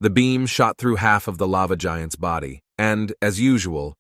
The beam shot through half of the lava giant's body, and, as usual,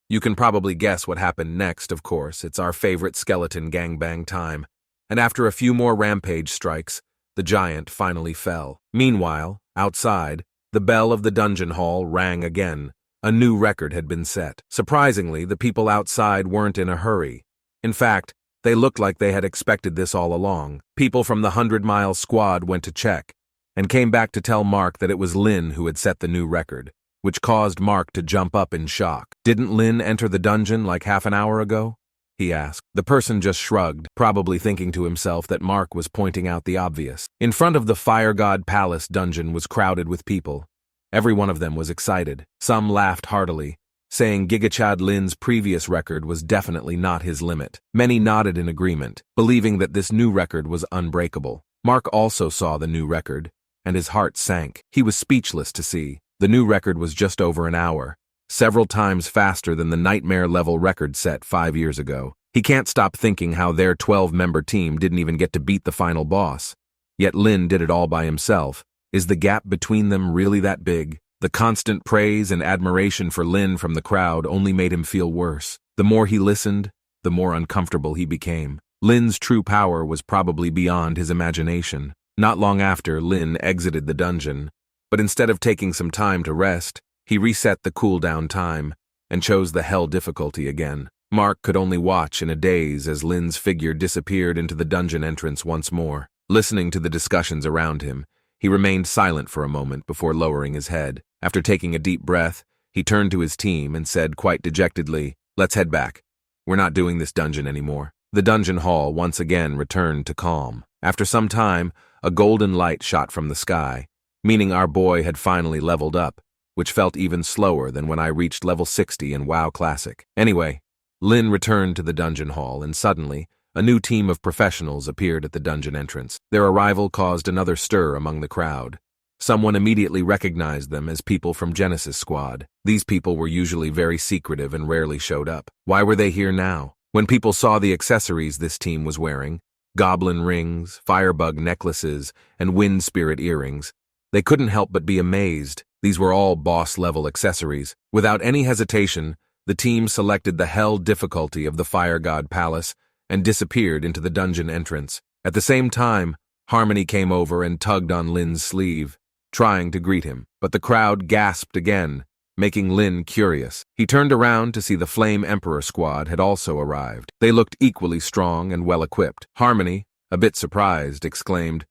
you can probably guess what happened next, of course. It's our favorite skeleton gangbang time. And after a few more rampage strikes, the giant finally fell. Meanwhile, outside, the bell of the dungeon hall rang again. A new record had been set. Surprisingly, the people outside weren't in a hurry. In fact, they looked like they had expected this all along. People from the 100-mile squad went to check, and came back to tell Mark that it was Lin who had set the new record, which caused Mark to jump up in shock. "Didn't Lin enter the dungeon like half an hour ago?" he asked. The person just shrugged, probably thinking to himself that Mark was pointing out the obvious. In front of the Fire God Palace dungeon was crowded with people. Every one of them was excited. Some laughed heartily, saying Gigachad Lin's previous record was definitely not his limit. Many nodded in agreement, believing that this new record was unbreakable. Mark also saw the new record, and his heart sank. He was speechless to see. The new record was just over an hour, several times faster than the nightmare-level record set 5 years ago. He can't stop thinking how their 12-member team didn't even get to beat the final boss. Yet Lin did it all by himself. Is the gap between them really that big? The constant praise and admiration for Lin from the crowd only made him feel worse. The more he listened, the more uncomfortable he became. Lin's true power was probably beyond his imagination. Not long after, Lin exited the dungeon, but instead of taking some time to rest, he reset the cooldown time and chose the hell difficulty again. Mark could only watch in a daze as Lin's figure disappeared into the dungeon entrance once more. Listening to the discussions around him, he remained silent for a moment before lowering his head. After taking a deep breath, he turned to his team and said quite dejectedly, "Let's head back. We're not doing this dungeon anymore." The dungeon hall once again returned to calm. After some time, a golden light shot from the sky, meaning our boy had finally leveled up, which felt even slower than when I reached level 60 in WoW Classic. Anyway, Lin returned to the dungeon hall, and suddenly, a new team of professionals appeared at the dungeon entrance. Their arrival caused another stir among the crowd. Someone immediately recognized them as people from Genesis Squad. These people were usually very secretive and rarely showed up. Why were they here now? When people saw the accessories this team was wearing, goblin rings, firebug necklaces, and wind spirit earrings, they couldn't help but be amazed. These were all boss-level accessories. Without any hesitation, the team selected the hell difficulty of the Fire God Palace and disappeared into the dungeon entrance. At the same time, Harmony came over and tugged on Lin's sleeve, trying to greet him, but the crowd gasped again, making Lin curious. He turned around to see the Flame Emperor squad had also arrived. They looked equally strong and well-equipped. Harmony, a bit surprised, exclaimed,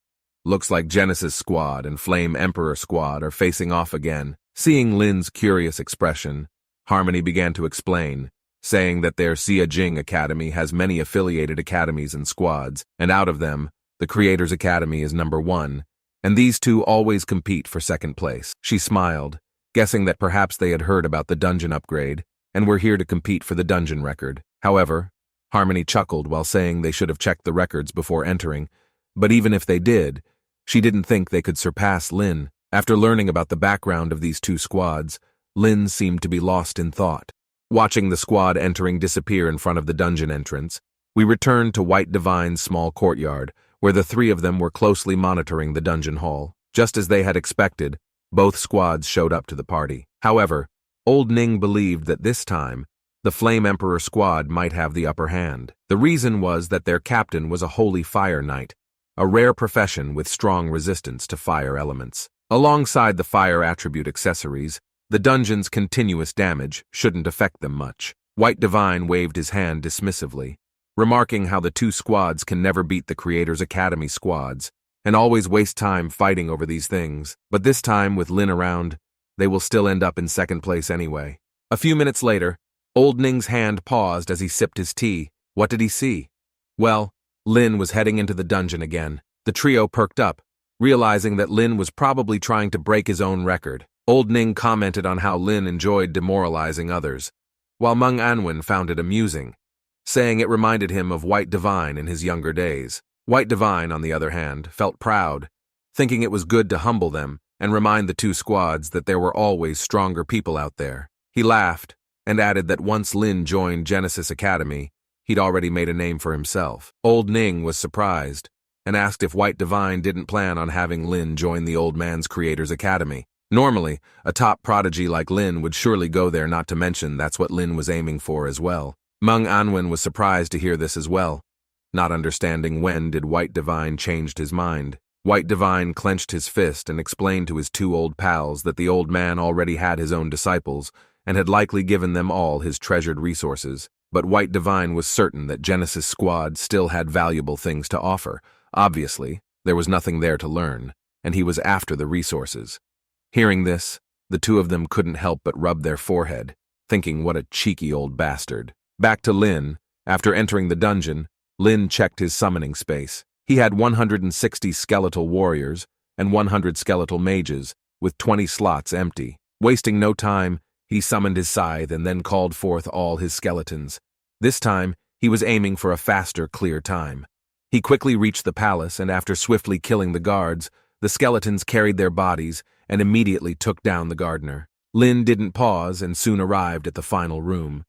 "Looks like Genesis Squad and Flame Emperor Squad are facing off again." Seeing Lin's curious expression, Harmony began to explain, saying that their Xia Jing Academy has many affiliated academies and squads, and out of them, the Creators Academy is number 1, and these two always compete for second place. She smiled, guessing that perhaps they had heard about the dungeon upgrade and were here to compete for the dungeon record. However, Harmony chuckled while saying they should have checked the records before entering, but even if they did, she didn't think they could surpass Lin. After learning about the background of these two squads, Lin seemed to be lost in thought. Watching the squad entering disappear in front of the dungeon entrance, we returned to White Divine's small courtyard, where the three of them were closely monitoring the dungeon hall. Just as they had expected, both squads showed up to the party. However, Old Ning believed that this time, the Flame Emperor squad might have the upper hand. The reason was that their captain was a holy fire knight, a rare profession with strong resistance to fire elements. Alongside the fire attribute accessories, the dungeon's continuous damage shouldn't affect them much. White Divine waved his hand dismissively, remarking how the two squads can never beat the Creators Academy squads, and always waste time fighting over these things. But this time, with Lin around, they will still end up in second place anyway. A few minutes later, Old Ning's hand paused as he sipped his tea. What did he see? Well, Lin was heading into the dungeon again. The trio perked up, realizing that Lin was probably trying to break his own record. Old Ning commented on how Lin enjoyed demoralizing others, while Meng Anwen found it amusing, saying it reminded him of White Divine in his younger days. White Divine, on the other hand, felt proud, thinking it was good to humble them and remind the two squads that there were always stronger people out there. He laughed and added that once Lin joined Genesis Academy, he'd already made a name for himself. Old Ning was surprised and asked if White Divine didn't plan on having Lin join the old man's Creators Academy. Normally, a top prodigy like Lin would surely go there, not to mention that's what Lin was aiming for as well. Meng Anwen was surprised to hear this as well, not understanding when did White Divine changed his mind. White Divine clenched his fist and explained to his two old pals that the old man already had his own disciples and had likely given them all his treasured resources. But White Divine was certain that Genesis Squad still had valuable things to offer. Obviously, there was nothing there to learn, and he was after the resources. Hearing this, the two of them couldn't help but rub their forehead, thinking what a cheeky old bastard. Back to Lin. After entering the dungeon, Lin checked his summoning space. He had 160 skeletal warriors and 100 skeletal mages, with 20 slots empty. Wasting no time, he summoned his scythe and then called forth all his skeletons. This time, he was aiming for a faster, clear time. He quickly reached the palace, and after swiftly killing the guards, the skeletons carried their bodies and immediately took down the gardener. Lin didn't pause and soon arrived at the final room.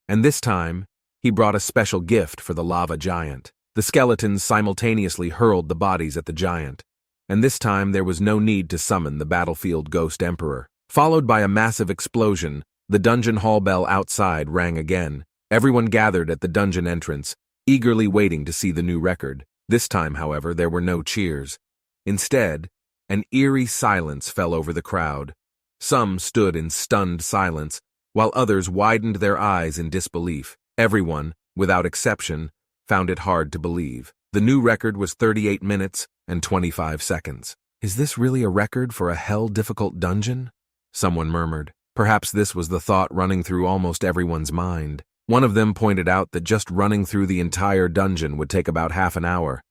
And this time, he brought a special gift for the lava giant. The skeletons simultaneously hurled the bodies at the giant, and this time there was no need to summon the battlefield ghost emperor. Followed by a massive explosion, the dungeon hall bell outside rang again. Everyone gathered at the dungeon entrance, eagerly waiting to see the new record. This time, however, there were no cheers. Instead, an eerie silence fell over the crowd. Some stood in stunned silence, while others widened their eyes in disbelief. Everyone, without exception, found it hard to believe. The new record was 38 minutes and 25 seconds. Is this really a record for a hell-difficult dungeon? Someone murmured. Perhaps this was the thought running through almost everyone's mind. One of them pointed out that just running through the entire dungeon would take about half an hour.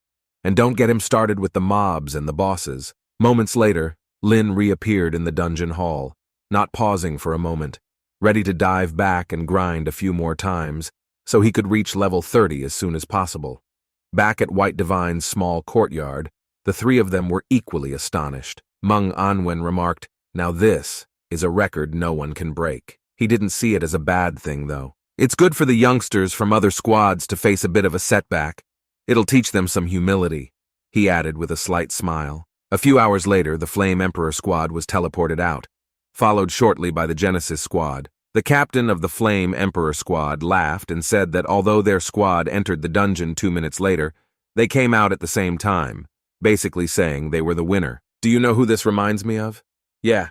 And don't get him started with the mobs and the bosses. Moments later, Lin reappeared in the dungeon hall, not pausing for a moment, ready to dive back and grind a few more times, so he could reach level 30 as soon as possible. Back at White Divine's small courtyard, the three of them were equally astonished. Meng Anwen remarked, "Now this is a record no one can break." He didn't see it as a bad thing, though. It's good for the youngsters from other squads to face a bit of a setback. It'll teach them some humility, he added with a slight smile. A few hours later, the Flame Emperor squad was teleported out, followed shortly by the Genesis squad. The captain of the Flame Emperor squad laughed and said that although their squad entered the dungeon 2 minutes later, they came out at the same time, basically saying they were the winner. Do you know who this reminds me of? Yeah.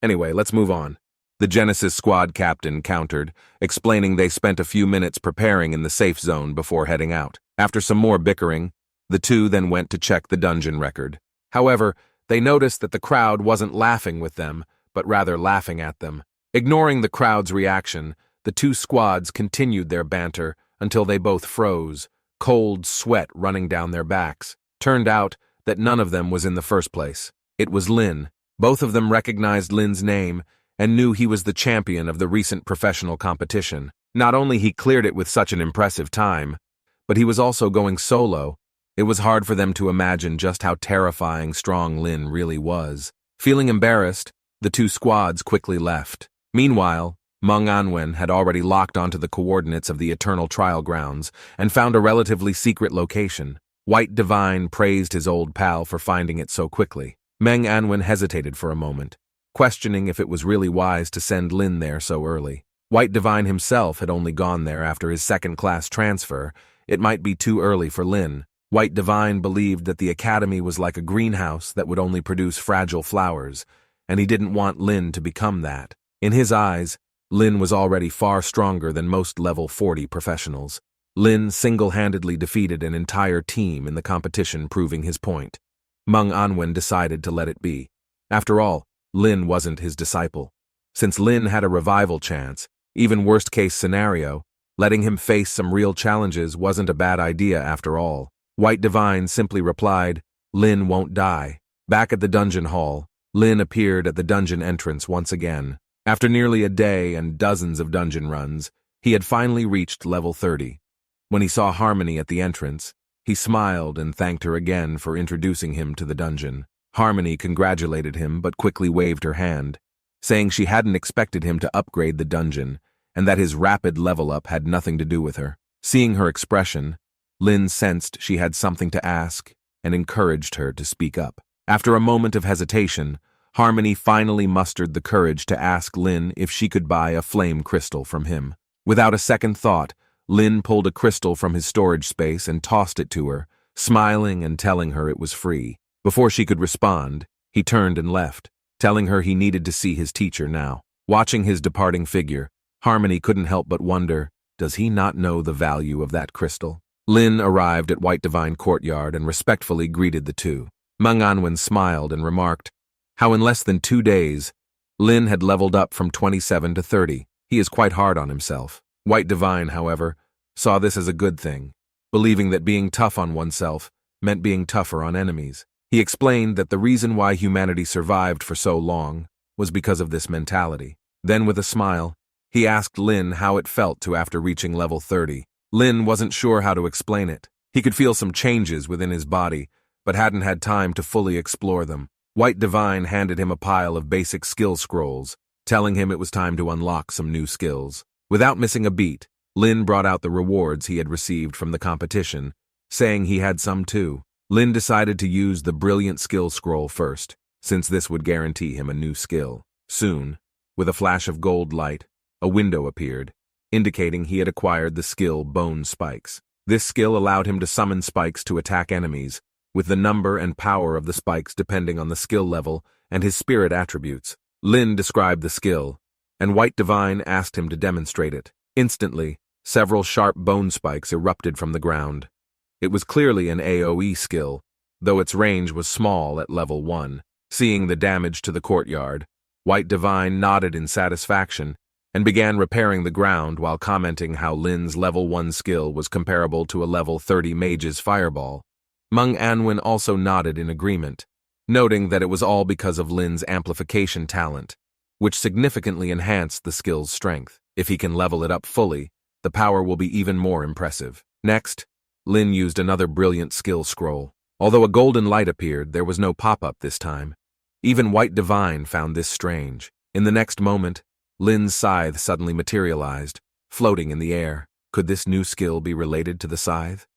Anyway, let's move on. The Genesis squad captain countered, explaining they spent a few minutes preparing in the safe zone before heading out. After some more bickering, the two then went to check the dungeon record. However, they noticed that the crowd wasn't laughing with them, but rather laughing at them. Ignoring the crowd's reaction, the two squads continued their banter until they both froze, cold sweat running down their backs. Turned out that none of them was in the first place. It was Lin. Both of them recognized Lin's name and knew he was the champion of the recent professional competition. Not only he cleared it with such an impressive time, but he was also going solo. It was hard for them to imagine just how terrifying strong Lin really was. Feeling embarrassed, the two squads quickly left. Meanwhile, Meng Anwen had already locked onto the coordinates of the Eternal Trial Grounds and found a relatively secret location. White Divine praised his old pal for finding it so quickly. Meng Anwen hesitated for a moment, questioning if it was really wise to send Lin there so early. White Divine himself had only gone there after his second-class transfer. It might be too early for Lin. White Divine believed that the academy was like a greenhouse that would only produce fragile flowers, and he didn't want Lin to become that. In his eyes, Lin was already far stronger than most level 40 professionals. Lin single-handedly defeated an entire team in the competition, proving his point. Meng Anwen decided to let it be. After all, Lin wasn't his disciple. Since Lin had a revival chance, even worst-case scenario, letting him face some real challenges wasn't a bad idea after all. White Divine simply replied, "Lin won't die." Back at the dungeon hall, Lin appeared at the dungeon entrance once again. After nearly a day and dozens of dungeon runs, he had finally reached level 30. When he saw Harmony at the entrance, he smiled and thanked her again for introducing him to the dungeon. Harmony congratulated him but quickly waved her hand, saying she hadn't expected him to upgrade the dungeon and that his rapid level-up had nothing to do with her. Seeing her expression, Lin sensed she had something to ask and encouraged her to speak up. After a moment of hesitation, Harmony finally mustered the courage to ask Lin if she could buy a flame crystal from him. Without a second thought, Lin pulled a crystal from his storage space and tossed it to her, smiling and telling her it was free. Before she could respond, he turned and left, telling her he needed to see his teacher now. Watching his departing figure, Harmony couldn't help but wonder, does he not know the value of that crystal? Lin arrived at White Divine Courtyard and respectfully greeted the two. Manganwen smiled and remarked how in less than 2 days, Lin had leveled up from 27 to 30. He is quite hard on himself. White Divine, however, saw this as a good thing, believing that being tough on oneself meant being tougher on enemies. He explained that the reason why humanity survived for so long was because of this mentality. Then with a smile, he asked Lin how it felt to after reaching level 30. Lin wasn't sure how to explain it. He could feel some changes within his body, but hadn't had time to fully explore them. White Divine handed him a pile of basic skill scrolls, telling him it was time to unlock some new skills. Without missing a beat, Lin brought out the rewards he had received from the competition, saying he had some too. Lin decided to use the brilliant skill scroll first, since this would guarantee him a new skill. Soon, with a flash of gold light, a window appeared, indicating he had acquired the skill Bone Spikes. This skill allowed him to summon spikes to attack enemies, with the number and power of the spikes depending on the skill level and his spirit attributes. Lin described the skill, and White Divine asked him to demonstrate it. Instantly, several sharp bone spikes erupted from the ground. It was clearly an AoE skill, though its range was small at level 1. Seeing the damage to the courtyard, White Divine nodded in satisfaction and began repairing the ground while commenting how Lin's level 1 skill was comparable to a level 30 mage's fireball. Manganwen also nodded in agreement, noting that it was all because of Lin's amplification talent, which significantly enhanced the skill's strength. If he can level it up fully, the power will be even more impressive. Next, Lin used another brilliant skill scroll. Although a golden light appeared, there was no pop-up this time. Even White Divine found this strange. In the next moment, Lin's scythe suddenly materialized, floating in the air. Could this new skill be related to the scythe?